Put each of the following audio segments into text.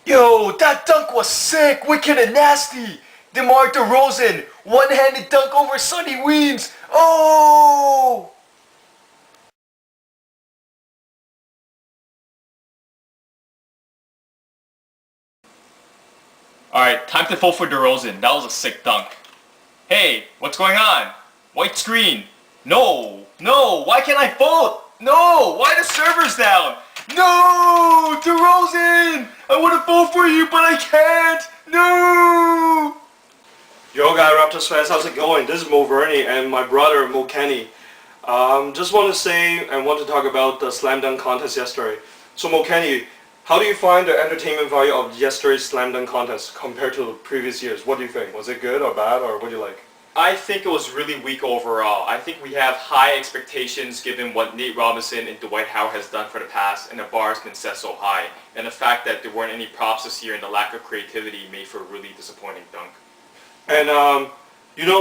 Yo, that dunk was sick, wicked and nasty. DeMar DeRozan, one-handed dunk over Sonny Weems. Oh! Alright, time to vote for DeRozan. That was a sick dunk. Hey, what's going on? White screen. No, why can't I vote? No, why the server's down? No, DeRozan! I want to vote for you, but I can't. No! Yo guy Raptors fans, how's it going? This is MoVernie and my brother MoKenny. Just want to say and want to talk about the slam dunk contest yesterday. So MoKenny, how do you find the entertainment value of yesterday's slam dunk contest compared to the previous years? What do you think? Was it good or bad, or what do you like? I think it was really weak overall. I think we have high expectations given what Nate Robinson and Dwight Howard has done for the past, and the bar has been set so high. And the fact that there weren't any props this year and the lack of creativity made for a really disappointing dunk. And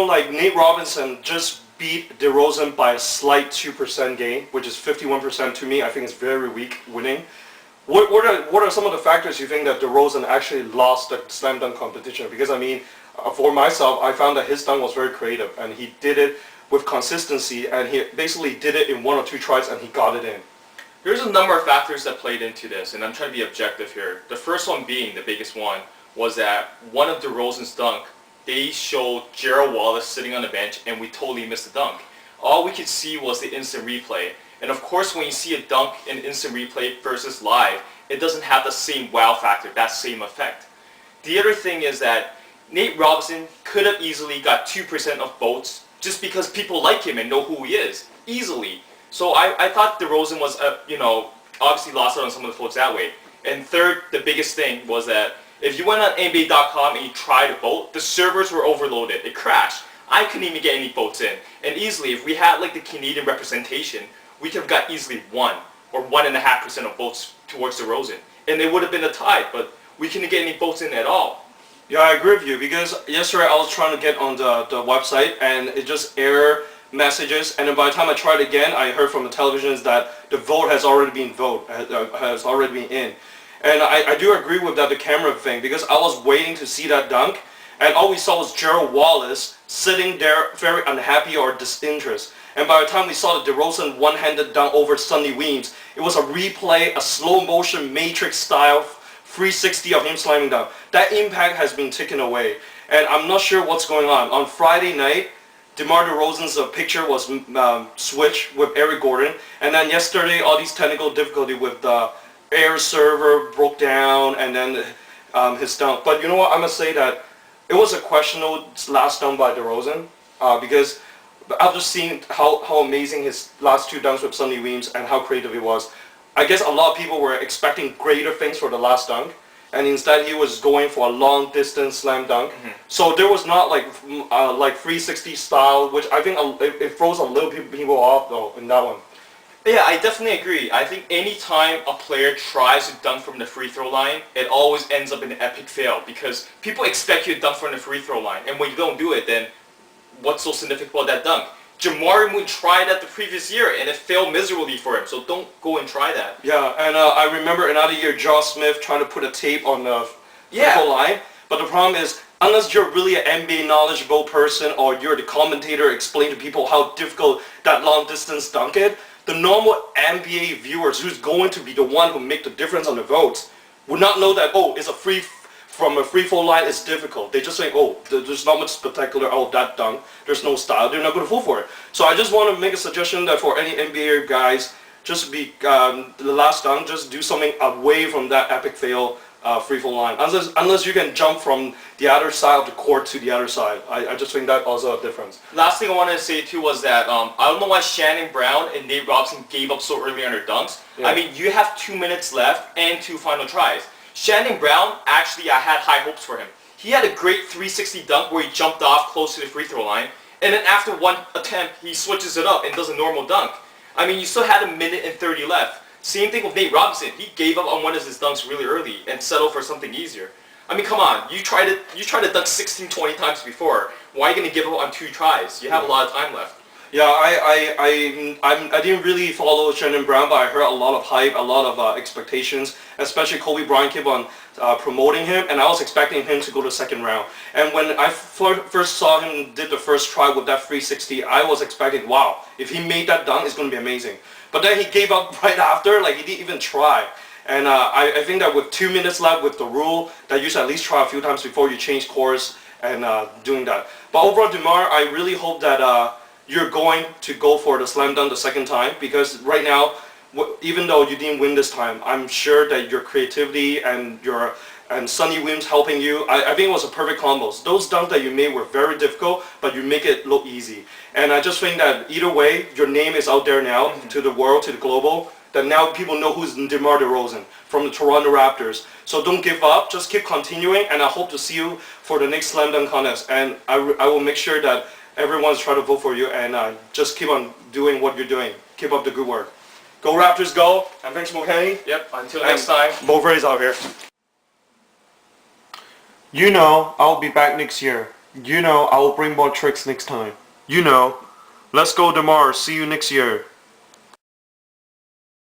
like Nate Robinson just beat DeRozan by a slight 2% gain, which is 51% to me. I think it's very weak winning. What are some of the factors you think that DeRozan actually lost the slam dunk competition? Because I mean, for myself, I found that his dunk was very creative and he did it with consistency, and he basically did it in 1 or 2 tries and he got it in. There's a number of factors that played into this, and I'm trying to be objective here. The first one being, the biggest one, was that one of DeRozan's dunk, they showed Gerald Wallace sitting on the bench and we totally missed the dunk. All we could see was the instant replay. And of course, when you see a dunk in instant replay versus live, it doesn't have the same wow factor, that same effect. The other thing is that Nate Robinson could have easily got 2% of votes just because people like him and know who he is, easily. So I thought DeRozan was, obviously lost out on some of the votes that way. And third, the biggest thing was that if you went on NBA.com and you tried to vote, the servers were overloaded. It crashed. I couldn't even get any votes in. And easily, if we had like the Canadian representation, we could have got easily 1 or 1.5% of votes towards DeRozan. And they would have been a tie, but we couldn't get any votes in at all. Yeah, I agree with you, because yesterday I was trying to get on the website and it just error messages, and then by the time I tried again, I heard from the televisions that the vote has already been in. And I do agree with that, the camera thing, because I was waiting to see that dunk and all we saw was Gerald Wallace sitting there very unhappy or disinterested. And by the time we saw the DeRozan one-handed dunk over Sonny Weems, it was a replay, a slow motion matrix style 360 of him slamming down. That impact has been taken away, and I'm not sure what's going on. On Friday night, DeMar DeRozan's picture was switched with Eric Gordon, and then yesterday all these technical difficulty with the air server broke down, and then his dunk. But you know what, I must say that it was a questionable last dunk by DeRozan, because after seeing how amazing his last 2 dunks with Sonny Weems and how creative he was, I guess a lot of people were expecting greater things for the last dunk, and instead he was going for a long distance slam dunk. So there was not like 360 style, which I think it throws a little people off though in that one. Yeah, I definitely agree. I think any time a player tries to dunk from the free throw line, it always ends up in an epic fail, because people expect you to dunk from the free throw line, and when you don't do it, then what's so significant about that dunk? Jamari Moon tried that the previous year and it failed miserably for him, so don't go and try that. Yeah, and I remember another year Josh Smith trying to put a tape on the free throw line, but the problem is, unless you're really an NBA knowledgeable person or you're the commentator explaining to people how difficult that long distance dunk is, the normal NBA viewers who's going to be the one who make the difference on the votes would not know that, oh, it's from a free throw line, it's difficult. They just say, oh, there's not much spectacular, oh, that dunk, there's no style, they're not going to fall for it. So I just want to make a suggestion that for any NBA guys, just be, the last dunk, just do something away from that epic fail free throw line. Unless you can jump from the other side of the court to the other side. I just think that also a difference. Last thing I wanted to say too was that I don't know why Shannon Brown and Nate Robinson gave up so early on their dunks. Yeah. I mean, you have 2 minutes left and 2 final tries. Shannon Brown, actually, I had high hopes for him. He had a great 360 dunk where he jumped off close to the free throw line, and then after 1 attempt, he switches it up and does a normal dunk. I mean, you still had 1:30 left. Same thing with Nate Robinson. He gave up on one of his dunks really early and settled for something easier. I mean, come on. You tried to dunk 16, 20 times before. Why are you going to give up on 2 tries? You have a lot of time left. Yeah, I didn't really follow Shannon Brown, but I heard a lot of hype, a lot of expectations. Especially Kobe Bryant kept on promoting him, and I was expecting him to go to the second round. And when I first saw him did the first try with that 360, I was expecting, wow, if he made that dunk, it's going to be amazing. But then he gave up right after, like he didn't even try. And I think that with 2 minutes left with the rule, that you should at least try a few times before you change course and doing that. But overall, DeMar, I really hope that you're going to go for the slam dunk the second time, because right now, even though you didn't win this time, I'm sure that your creativity and Sonny Williams helping you, I think it was a perfect combo. Those dunks that you made were very difficult, but you make it look easy. And I just think that either way, your name is out there now to the world, to the global, that now people know who's DeMar DeRozan from the Toronto Raptors. So don't give up, just keep continuing, and I hope to see you for the next slam dunk contest. And I will make sure that everyone's trying to vote for you, and just keep on doing what you're doing. Keep up the good work. Go Raptors, go! And thanks, MoKenny. Yep, until next time. MoVernie's out here. You know, I'll be back next year. You know, I will bring more tricks next time. You know. Let's go, DeMar. See you next year.